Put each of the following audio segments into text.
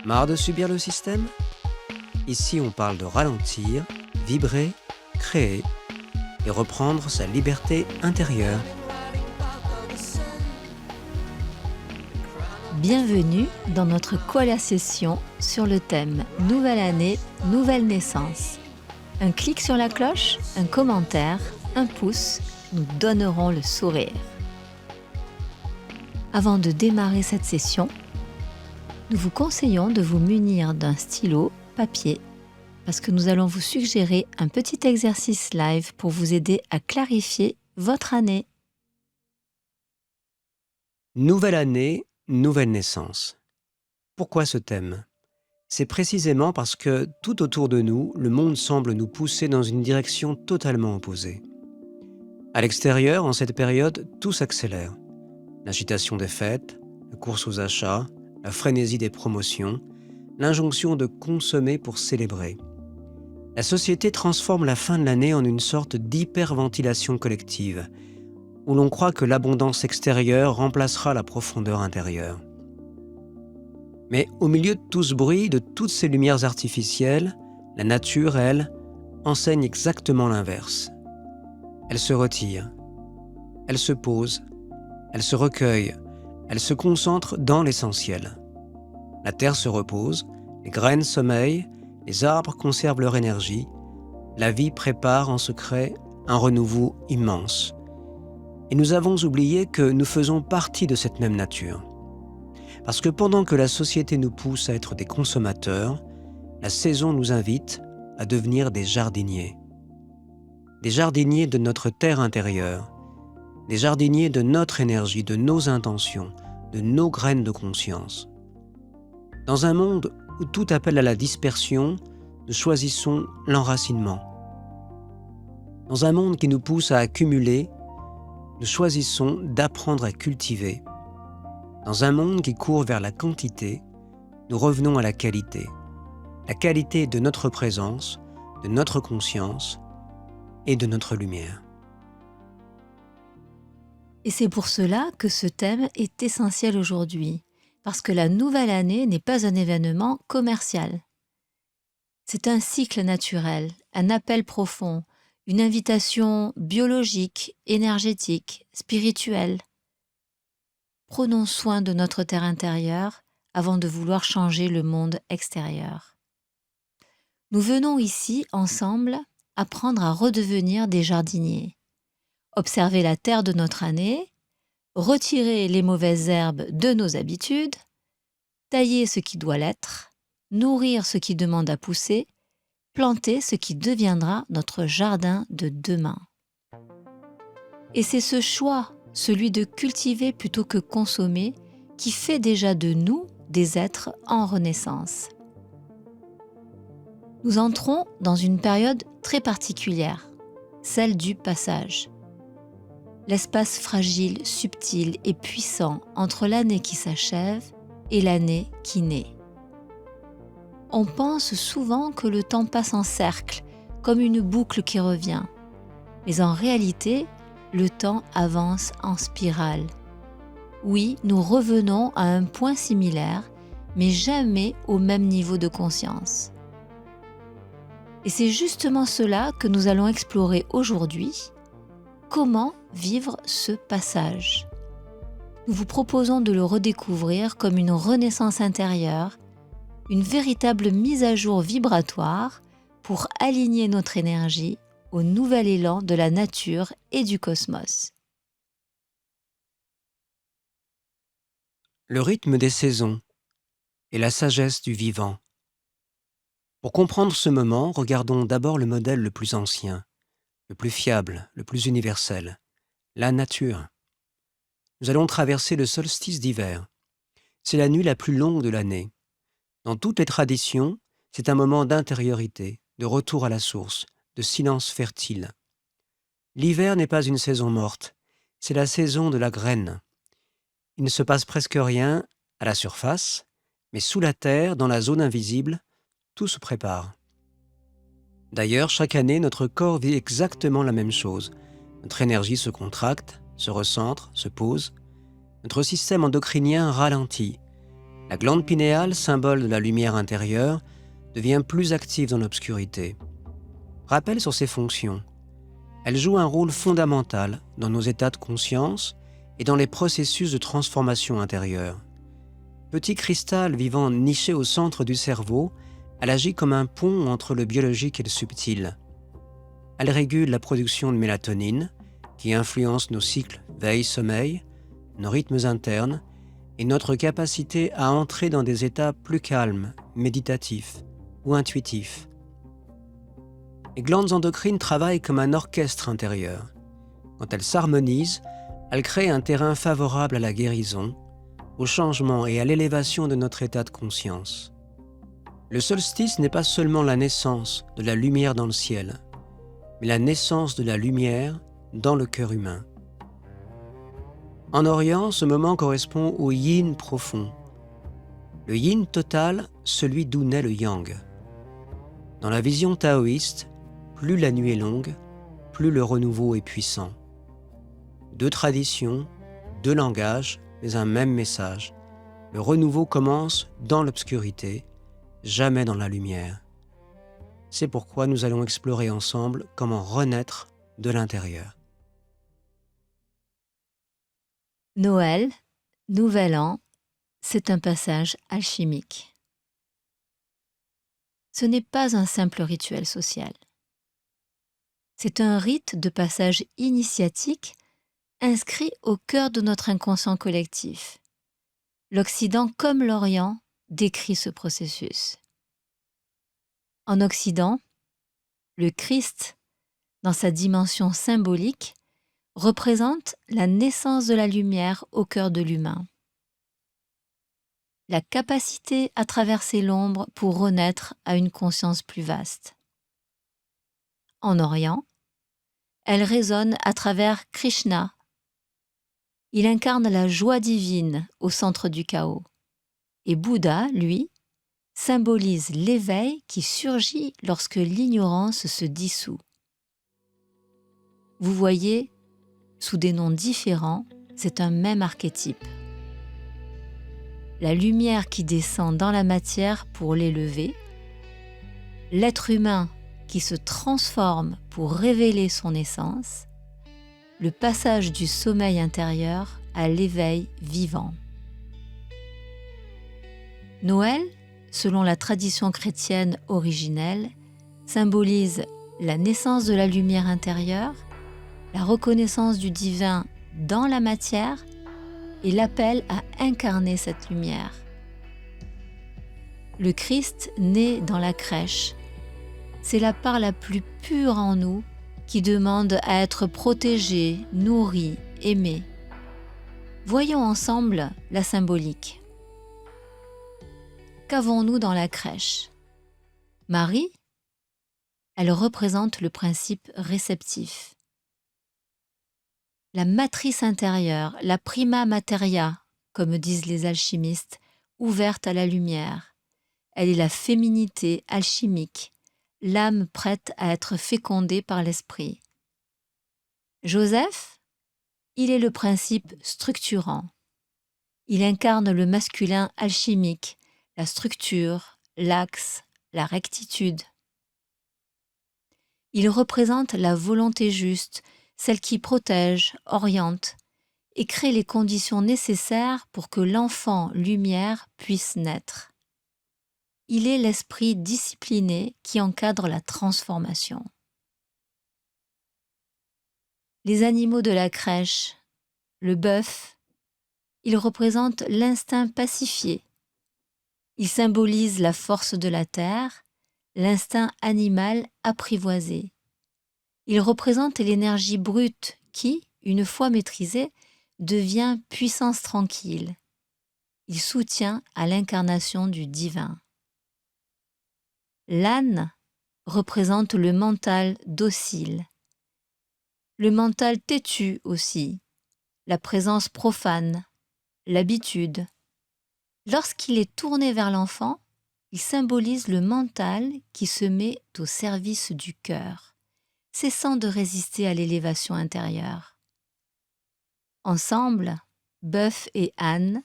Marre de subir le système? Ici, on parle de ralentir, vibrer, créer et reprendre sa liberté intérieure. Bienvenue dans notre Koala Session sur le thème Nouvelle année, nouvelle naissance. Un clic sur la cloche, un commentaire, un pouce, nous donnerons le sourire. Avant de démarrer cette session, nous vous conseillons de vous munir d'un stylo, papier, parce que nous allons vous suggérer un petit exercice live pour vous aider à clarifier votre année. Nouvelle année, nouvelle naissance. Pourquoi ce thème? C'est précisément parce que tout autour de nous, le monde semble nous pousser dans une direction totalement opposée. À l'extérieur, en cette période, tout s'accélère. L'agitation des fêtes, la course aux achats, la frénésie des promotions, l'injonction de consommer pour célébrer. La société transforme la fin de l'année en une sorte d'hyperventilation collective, où l'on croit que l'abondance extérieure remplacera la profondeur intérieure. Mais au milieu de tout ce bruit, de toutes ces lumières artificielles, la nature, elle, enseigne exactement l'inverse. Elle se retire, elle se pose, elle se recueille, elle se concentre dans l'essentiel. La terre se repose, les graines sommeillent, les arbres conservent leur énergie, la vie prépare en secret un renouveau immense. Et nous avons oublié que nous faisons partie de cette même nature. Parce que pendant que la société nous pousse à être des consommateurs, la saison nous invite à devenir des jardiniers. Des jardiniers de notre terre intérieure, des jardiniers de notre énergie, de nos intentions, de nos graines de conscience. Dans un monde où tout appelle à la dispersion, nous choisissons l'enracinement. Dans un monde qui nous pousse à accumuler, nous choisissons d'apprendre à cultiver. Dans un monde qui court vers la quantité, nous revenons à la qualité de notre présence, de notre conscience et de notre lumière. Et c'est pour cela que ce thème est essentiel aujourd'hui, parce que la nouvelle année n'est pas un événement commercial. C'est un cycle naturel, un appel profond, une invitation biologique, énergétique, spirituelle. Prenons soin de notre terre intérieure avant de vouloir changer le monde extérieur. Nous venons ici, ensemble, apprendre à redevenir des jardiniers. Observer la terre de notre année, retirer les mauvaises herbes de nos habitudes, tailler ce qui doit l'être, nourrir ce qui demande à pousser, planter ce qui deviendra notre jardin de demain. Et c'est ce choix, celui de cultiver plutôt que consommer, qui fait déjà de nous des êtres en renaissance. Nous entrons dans une période très particulière, celle du passage. L'espace fragile, subtil et puissant entre l'année qui s'achève et l'année qui naît. On pense souvent que le temps passe en cercle, comme une boucle qui revient. Mais en réalité, le temps avance en spirale. Oui, nous revenons à un point similaire, mais jamais au même niveau de conscience. Et c'est justement cela que nous allons explorer aujourd'hui. Comment vivre ce passage? Nous vous proposons de le redécouvrir comme une renaissance intérieure, une véritable mise à jour vibratoire pour aligner notre énergie au nouvel élan de la nature et du cosmos. Le rythme des saisons et la sagesse du vivant. Pour comprendre ce moment, regardons d'abord le modèle le plus ancien, le plus fiable, le plus universel, la nature. Nous allons traverser le solstice d'hiver. C'est la nuit la plus longue de l'année. Dans toutes les traditions, c'est un moment d'intériorité, de retour à la source, de silence fertile. L'hiver n'est pas une saison morte, c'est la saison de la graine. Il ne se passe presque rien à la surface, mais sous la terre, dans la zone invisible, tout se prépare. D'ailleurs, chaque année, notre corps vit exactement la même chose. Notre énergie se contracte, se recentre, se pose. Notre système endocrinien ralentit. La glande pinéale, symbole de la lumière intérieure, devient plus active dans l'obscurité. Rappel sur ses fonctions. Elle joue un rôle fondamental dans nos états de conscience et dans les processus de transformation intérieure. Petit cristal vivant niché au centre du cerveau, elle agit comme un pont entre le biologique et le subtil. Elle régule la production de mélatonine, qui influence nos cycles veille-sommeil, nos rythmes internes et notre capacité à entrer dans des états plus calmes, méditatifs ou intuitifs. Les glandes endocrines travaillent comme un orchestre intérieur. Quand elles s'harmonisent, elles créent un terrain favorable à la guérison, au changement et à l'élévation de notre état de conscience. Le solstice n'est pas seulement la naissance de la lumière dans le ciel, mais la naissance de la lumière dans le cœur humain. En Orient, ce moment correspond au yin profond. Le yin total, celui d'où naît le yang. Dans la vision taoïste, plus la nuit est longue, plus le renouveau est puissant. Deux traditions, deux langages, mais un même message. Le renouveau commence dans l'obscurité, jamais dans la lumière. C'est pourquoi nous allons explorer ensemble comment renaître de l'intérieur. Noël, Nouvel An, c'est un passage alchimique. Ce n'est pas un simple rituel social. C'est un rite de passage initiatique inscrit au cœur de notre inconscient collectif. L'Occident comme l'Orient décrit ce processus. En Occident, le Christ, dans sa dimension symbolique, représente la naissance de la lumière au cœur de l'humain. La capacité à traverser l'ombre pour renaître à une conscience plus vaste. En Orient, elle résonne à travers Krishna. Il incarne la joie divine au centre du chaos. Et Bouddha, lui, symbolise l'éveil qui surgit lorsque l'ignorance se dissout. Vous voyez, sous des noms différents, c'est un même archétype. La lumière qui descend dans la matière pour l'élever, l'être humain qui se transforme pour révéler son essence, le passage du sommeil intérieur à l'éveil vivant. Noël, selon la tradition chrétienne originelle, symbolise la naissance de la lumière intérieure, la reconnaissance du divin dans la matière et l'appel à incarner cette lumière. Le Christ naît dans la crèche. C'est la part la plus pure en nous qui demande à être protégée, nourrie, aimée. Voyons ensemble la symbolique. Qu'avons-nous dans la crèche? Marie, elle représente le principe réceptif. La matrice intérieure, la prima materia, comme disent les alchimistes, ouverte à la lumière. Elle est la féminité alchimique, l'âme prête à être fécondée par l'esprit. Joseph, il est le principe structurant. Il incarne le masculin alchimique, la structure, l'axe, la rectitude. Il représente la volonté juste, celle qui protège, oriente et crée les conditions nécessaires pour que l'enfant lumière puisse naître. Il est l'esprit discipliné qui encadre la transformation. Les animaux de la crèche, le bœuf, il représente l'instinct pacifié. Il symbolise la force de la terre, l'instinct animal apprivoisé. Il représente l'énergie brute qui, une fois maîtrisée, devient puissance tranquille. Il soutient à l'incarnation du divin. L'âne représente le mental docile, le mental têtu aussi, la présence profane, l'habitude. Lorsqu'il est tourné vers l'enfant, il symbolise le mental qui se met au service du cœur, cessant de résister à l'élévation intérieure. Ensemble, bœuf et âne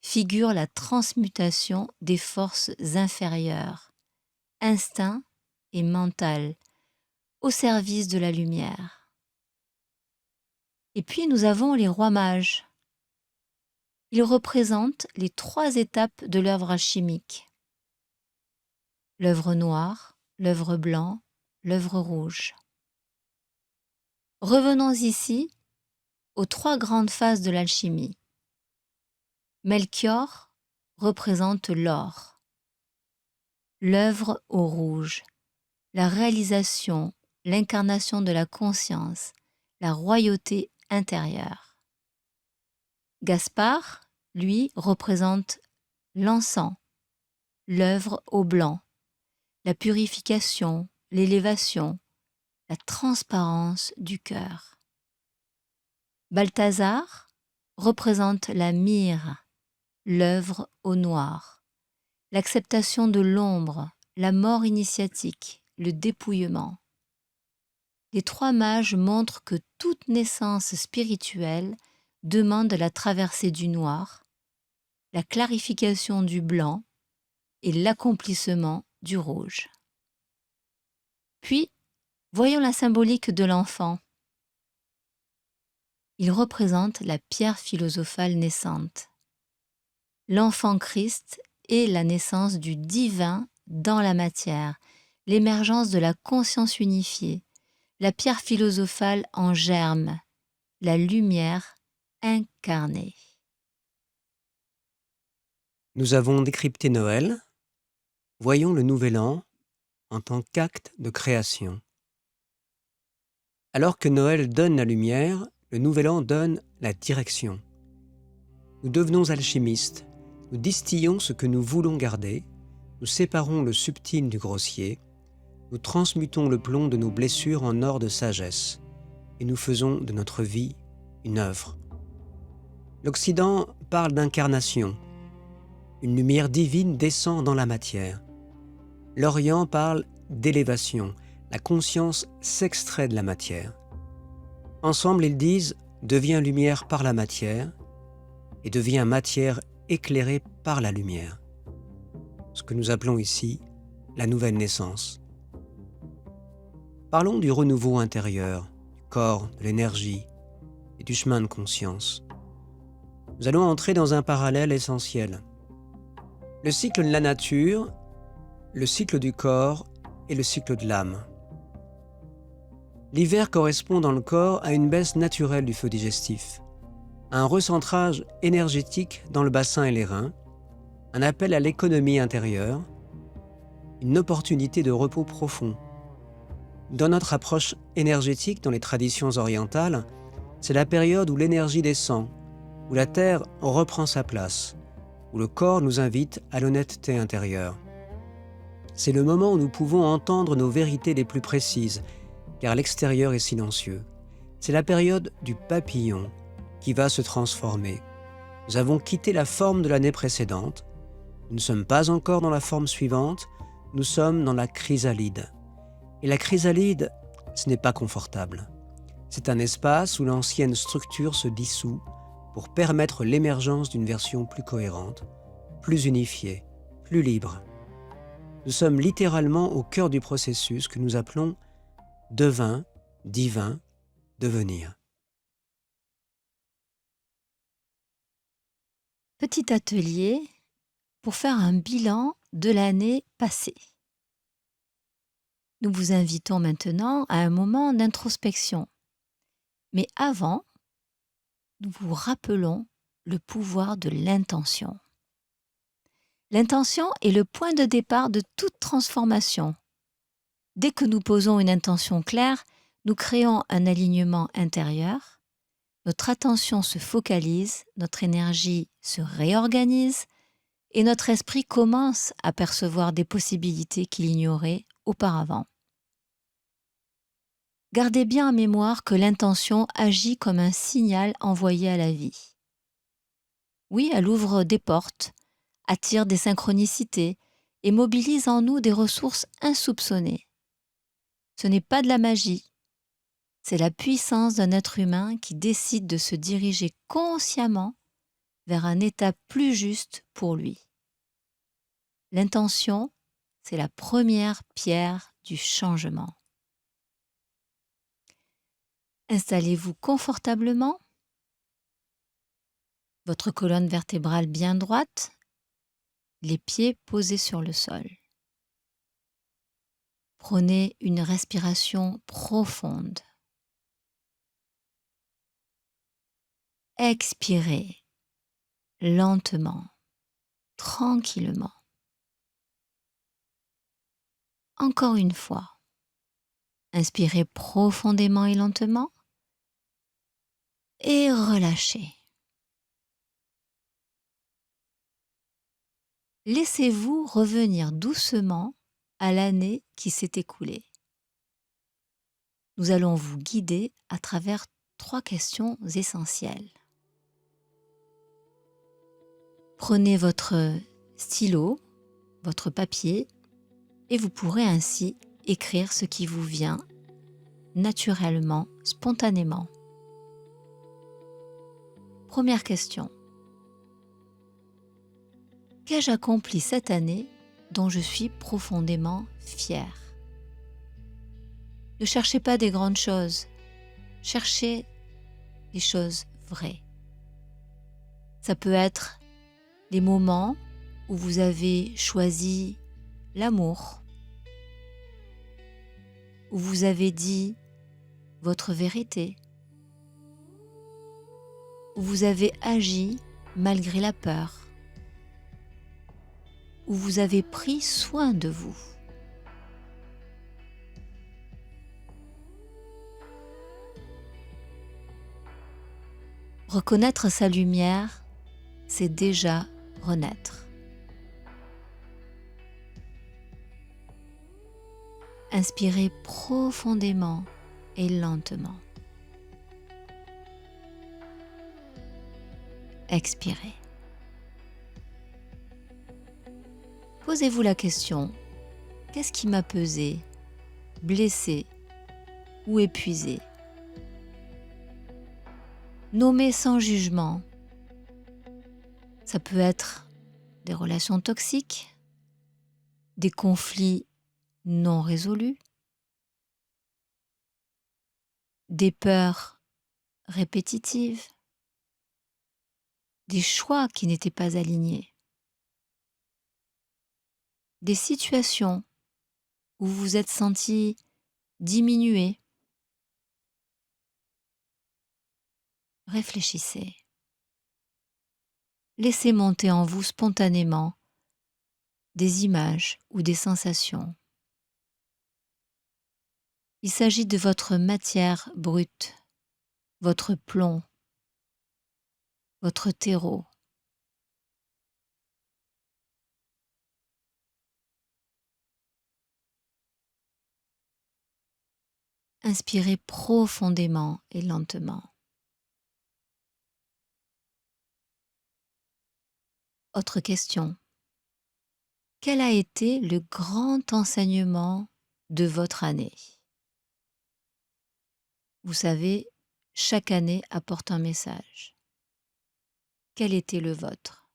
figure la transmutation des forces inférieures, instinct et mental, au service de la lumière. Et puis nous avons les rois mages. Ils représentent les 3 étapes de l'œuvre alchimique. L'œuvre noire, l'œuvre blanc, l'œuvre rouge. Revenons ici aux 3 grandes phases de l'alchimie. Melchior représente l'or, l'œuvre au rouge, la réalisation, l'incarnation de la conscience, la royauté intérieure. Gaspard, lui, représente l'encens, l'œuvre au blanc, la purification, l'élévation, la transparence du cœur. Balthazar représente la myrrhe, l'œuvre au noir, l'acceptation de l'ombre, la mort initiatique, le dépouillement. Les 3 mages montrent que toute naissance spirituelle demande la traversée du noir, la clarification du blanc et l'accomplissement du rouge. Puis, voyons la symbolique de l'enfant. Il représente la pierre philosophale naissante. L'enfant Christ est la naissance du divin dans la matière, l'émergence de la conscience unifiée, la pierre philosophale en germe, la lumière incarnée. Nous avons décrypté Noël. Voyons le Nouvel An en tant qu'acte de création. Alors que Noël donne la lumière, le Nouvel An donne la direction. Nous devenons alchimistes, nous distillons ce que nous voulons garder, nous séparons le subtil du grossier, nous transmutons le plomb de nos blessures en or de sagesse, et nous faisons de notre vie une œuvre. L'Occident parle d'incarnation. Une lumière divine descend dans la matière. L'Orient parle d'élévation. La conscience s'extrait de la matière. Ensemble, ils disent « deviens lumière par la matière » et « deviens matière éclairée par la lumière ». Ce que nous appelons ici la nouvelle naissance. Parlons du renouveau intérieur, du corps, de l'énergie et du chemin de conscience. Nous allons entrer dans un parallèle essentiel. Le cycle de la nature, le cycle du corps et le cycle de l'âme. L'hiver correspond dans le corps à une baisse naturelle du feu digestif, à un recentrage énergétique dans le bassin et les reins, un appel à l'économie intérieure, une opportunité de repos profond. Dans notre approche énergétique dans les traditions orientales, c'est la période où l'énergie descend, où la terre reprend sa place, où le corps nous invite à l'honnêteté intérieure. C'est le moment où nous pouvons entendre nos vérités les plus précises, car l'extérieur est silencieux. C'est la période du papillon qui va se transformer. Nous avons quitté la forme de l'année précédente. Nous ne sommes pas encore dans la forme suivante, nous sommes dans la chrysalide. Et la chrysalide, ce n'est pas confortable. C'est un espace où l'ancienne structure se dissout pour permettre l'émergence d'une version plus cohérente, plus unifiée, plus libre. Nous sommes littéralement au cœur du processus que nous appelons devin, divin, devenir. Petit atelier pour faire un bilan de l'année passée. Nous vous invitons maintenant à un moment d'introspection. Mais avant, nous vous rappelons le pouvoir de l'intention. L'intention est le point de départ de toute transformation. Dès que nous posons une intention claire, nous créons un alignement intérieur, notre attention se focalise, notre énergie se réorganise et notre esprit commence à percevoir des possibilités qu'il ignorait auparavant. Gardez bien en mémoire que l'intention agit comme un signal envoyé à la vie. Oui, elle ouvre des portes, attire des synchronicités et mobilise en nous des ressources insoupçonnées. Ce n'est pas de la magie, c'est la puissance d'un être humain qui décide de se diriger consciemment vers un état plus juste pour lui. L'intention, c'est la première pierre du changement. Installez-vous confortablement, votre colonne vertébrale bien droite, les pieds posés sur le sol. Prenez une respiration profonde. Expirez lentement, tranquillement. Encore une fois. Inspirez profondément et lentement et relâchez. Laissez-vous revenir doucement à l'année qui s'est écoulée. Nous allons vous guider à travers 3 questions essentielles. Prenez votre stylo, votre papier, et vous pourrez ainsi écrire ce qui vous vient naturellement, spontanément. Première question. Qu'ai-je accompli cette année dont je suis profondément fière? Ne cherchez pas des grandes choses, cherchez des choses vraies. Ça peut être les moments où vous avez choisi l'amour, où vous avez dit votre vérité, où vous avez agi malgré la peur, où vous avez pris soin de vous. Reconnaître sa lumière, c'est déjà renaître. Inspirez profondément et lentement. Expirez. Posez-vous la question, qu'est-ce qui m'a pesé, blessé ou épuisé? Nommez sans jugement. Ça peut être des relations toxiques, des conflits non résolus, des peurs répétitives, des choix qui n'étaient pas alignés, des situations où vous vous êtes senti diminué. Réfléchissez. Laissez monter en vous spontanément des images ou des sensations. Il s'agit de votre matière brute, votre plomb, votre terreau. Inspirez profondément et lentement. Autre question. Quel a été le grand enseignement de votre année? Vous savez, chaque année apporte un message. Quel était le vôtre?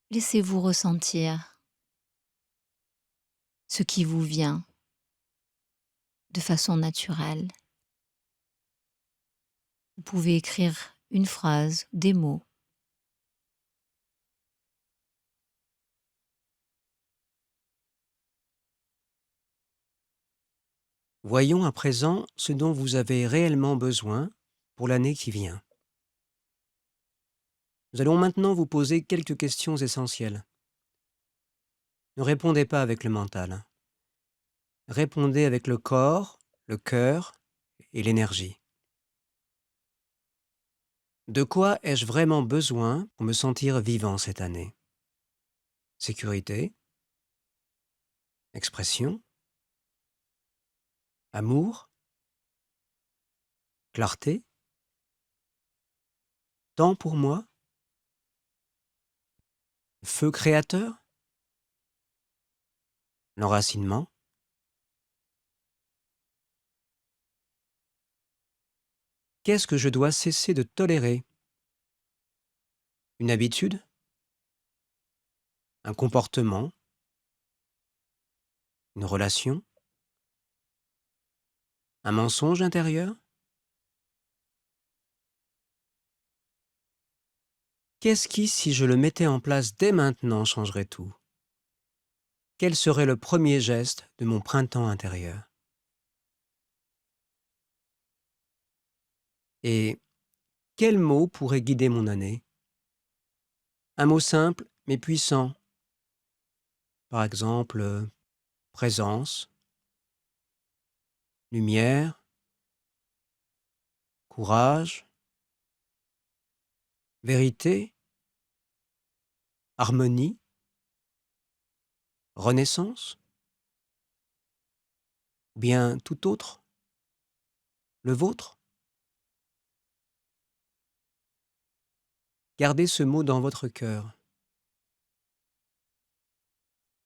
Laissez-vous ressentir ce qui vous vient de façon naturelle. Vous pouvez écrire une phrase, des mots. Voyons à présent ce dont vous avez réellement besoin pour l'année qui vient. Nous allons maintenant vous poser quelques questions essentielles. Ne répondez pas avec le mental. Répondez avec le corps, le cœur et l'énergie. De quoi ai-je vraiment besoin pour me sentir vivant cette année? Sécurité, expression, amour, clarté, temps pour moi, feu créateur, l'enracinement. Qu'est-ce que je dois cesser de tolérer? Une habitude? Un comportement? Une relation? Un mensonge intérieur? Qu'est-ce qui, si je le mettais en place dès maintenant, changerait tout? Quel serait le premier geste de mon printemps intérieur? Et quel mot pourrait guider mon année? Un mot simple mais puissant. Par exemple, présence, lumière, courage, vérité, harmonie, renaissance? Ou bien tout autre? Le vôtre? Gardez ce mot dans votre cœur.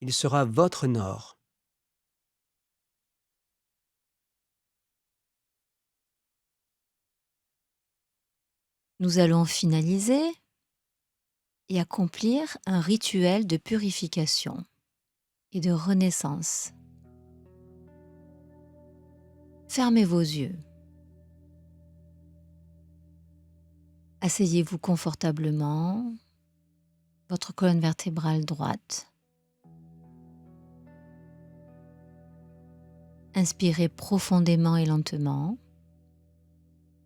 Il sera votre nord. Nous allons finaliser et accomplir un rituel de purification et de renaissance. Fermez vos yeux. Asseyez-vous confortablement, votre colonne vertébrale droite. Inspirez profondément et lentement.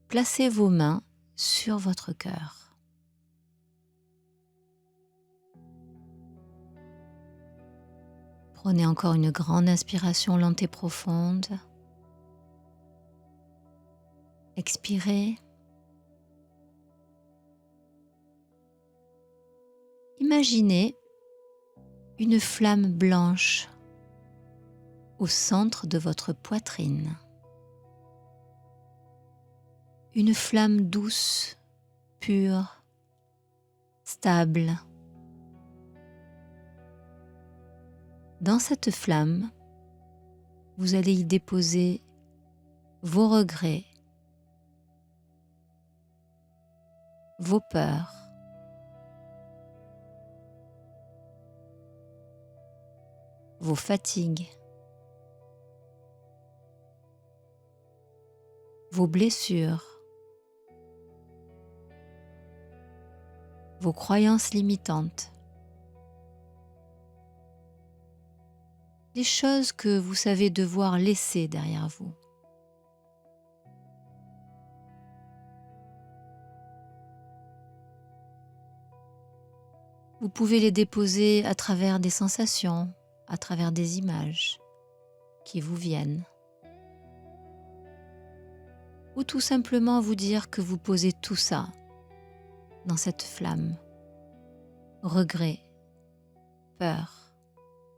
Placez vos mains sur votre cœur. Prenez encore une grande inspiration lente et profonde. Expirez. Imaginez une flamme blanche au centre de votre poitrine. Une flamme douce, pure, stable. Dans cette flamme, vous allez y déposer vos regrets, vos peurs, vos fatigues, vos blessures, vos croyances limitantes, les choses que vous savez devoir laisser derrière vous. Vous pouvez les déposer à travers des sensations, à travers des images qui vous viennent. Ou tout simplement vous dire que vous posez tout ça dans cette flamme. Regrets, peur,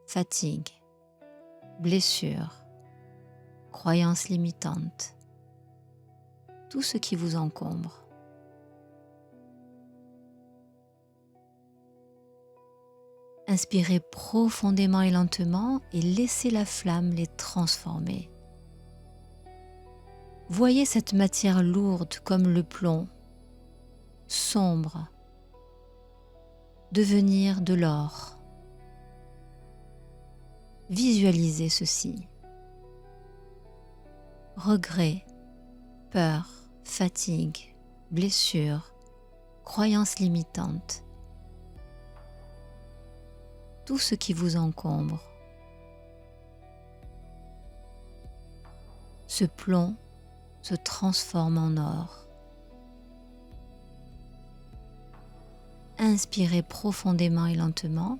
fatigue, blessures, croyances limitantes, tout ce qui vous encombre. Inspirez profondément et lentement et laissez la flamme les transformer. Voyez cette matière lourde comme le plomb, sombre, devenir de l'or. Visualisez ceci. Regrets, peur, fatigue, blessures, croyances limitantes. Tout ce qui vous encombre. Ce plomb se transforme en or. Inspirez profondément et lentement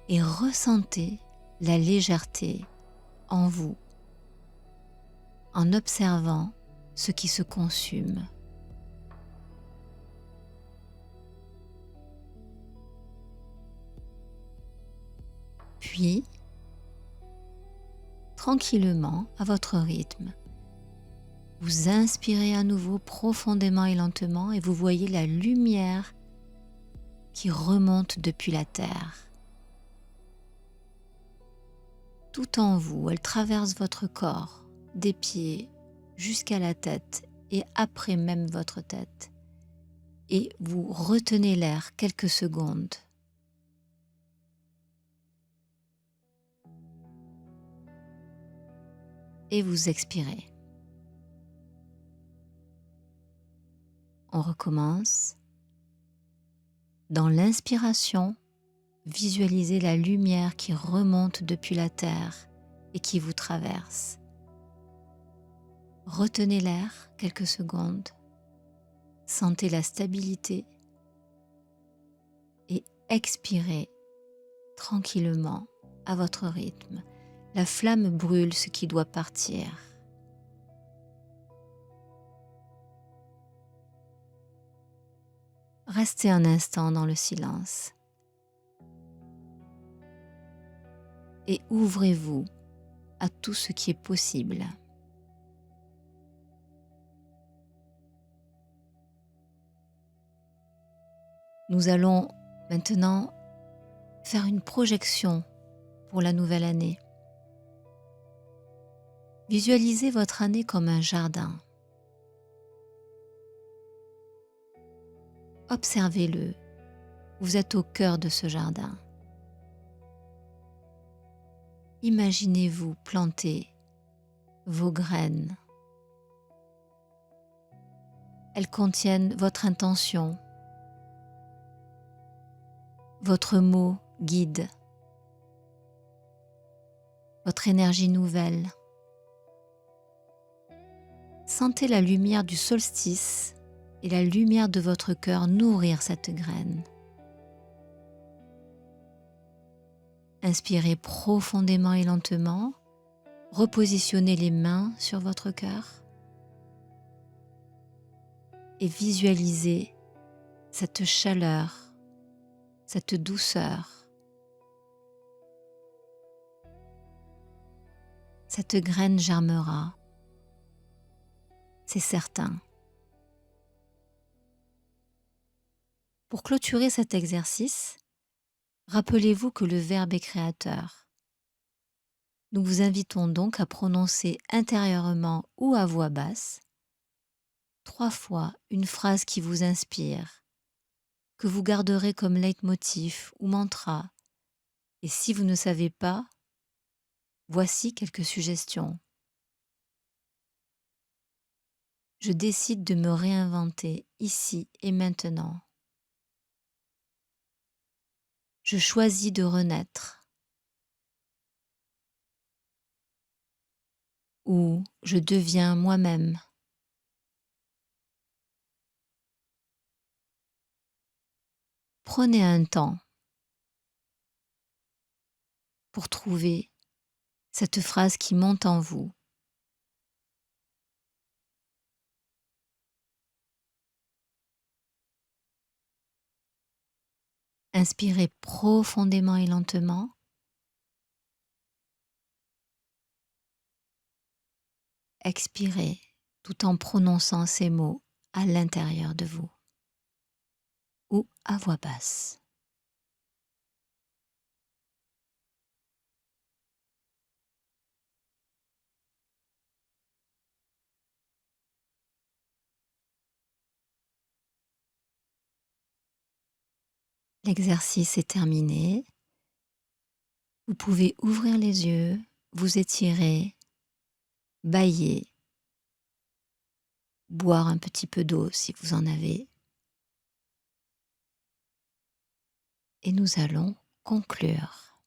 et ressentez la légèreté en vous en observant ce qui se consume. Puis, tranquillement, à votre rythme, vous inspirez à nouveau profondément et lentement et vous voyez la lumière qui remonte depuis la terre. Tout en vous, elle traverse votre corps, des pieds jusqu'à la tête et après même votre tête. Et vous retenez l'air quelques secondes. Et vous expirez. On recommence. Dans l'inspiration, visualisez la lumière qui remonte depuis la terre et qui vous traverse. Retenez l'air quelques secondes. Sentez la stabilité et expirez tranquillement à votre rythme. La flamme brûle ce qui doit partir. Restez un instant dans le silence et ouvrez-vous à tout ce qui est possible. Nous allons maintenant faire une projection pour la nouvelle année. Visualisez votre année comme un jardin. Observez-le. Vous êtes au cœur de ce jardin. Imaginez-vous planter vos graines. Elles contiennent votre intention, votre mot guide, votre énergie nouvelle. Sentez la lumière du solstice et la lumière de votre cœur nourrir cette graine. Inspirez profondément et lentement. Repositionnez les mains sur votre cœur et visualisez cette chaleur, cette douceur. Cette graine germera, c'est certain. Pour clôturer cet exercice, rappelez-vous que le Verbe est créateur. Nous vous invitons donc à prononcer intérieurement ou à voix basse 3 fois une phrase qui vous inspire, que vous garderez comme leitmotiv ou mantra. Et si vous ne savez pas, voici quelques suggestions. Je décide de me réinventer ici et maintenant. Je choisis de renaître. Ou je deviens moi-même. Prenez un temps pour trouver cette phrase qui monte en vous. Inspirez profondément et lentement. Expirez tout en prononçant ces mots à l'intérieur de vous ou à voix basse. L'exercice est terminé. Vous pouvez ouvrir les yeux, vous étirer, bâiller, boire un petit peu d'eau si vous en avez. Et nous allons conclure.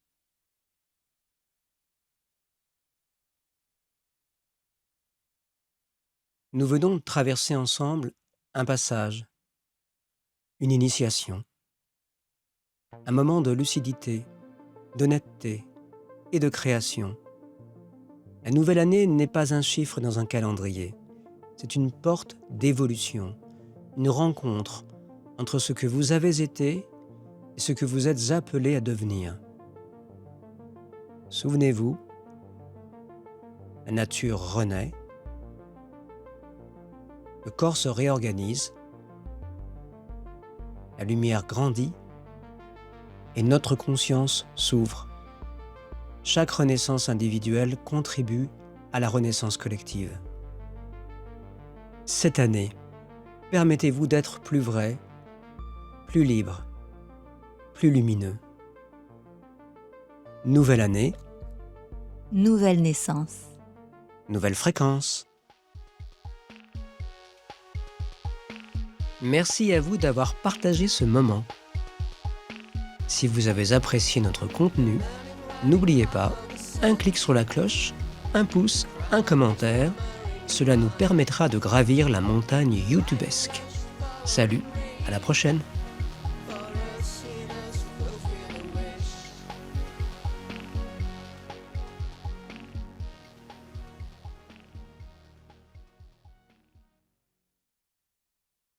Nous venons de traverser ensemble un passage, une initiation, un moment de lucidité, d'honnêteté et de création. La nouvelle année n'est pas un chiffre dans un calendrier, c'est une porte d'évolution, une rencontre entre ce que vous avez été et ce que vous êtes appelé à devenir. Souvenez-vous, la nature renaît, le corps se réorganise, la lumière grandit et notre conscience s'ouvre. Chaque renaissance individuelle contribue à la renaissance collective. Cette année, permettez-vous d'être plus vrai, plus libre, plus lumineux. Nouvelle année, Nouvelle naissance. nouvelle fréquence. Merci à vous d'avoir partagé ce moment. Si vous avez apprécié notre contenu, n'oubliez pas, un clic sur la cloche, un pouce, un commentaire, cela nous permettra de gravir la montagne youtubesque. Salut, à la prochaine!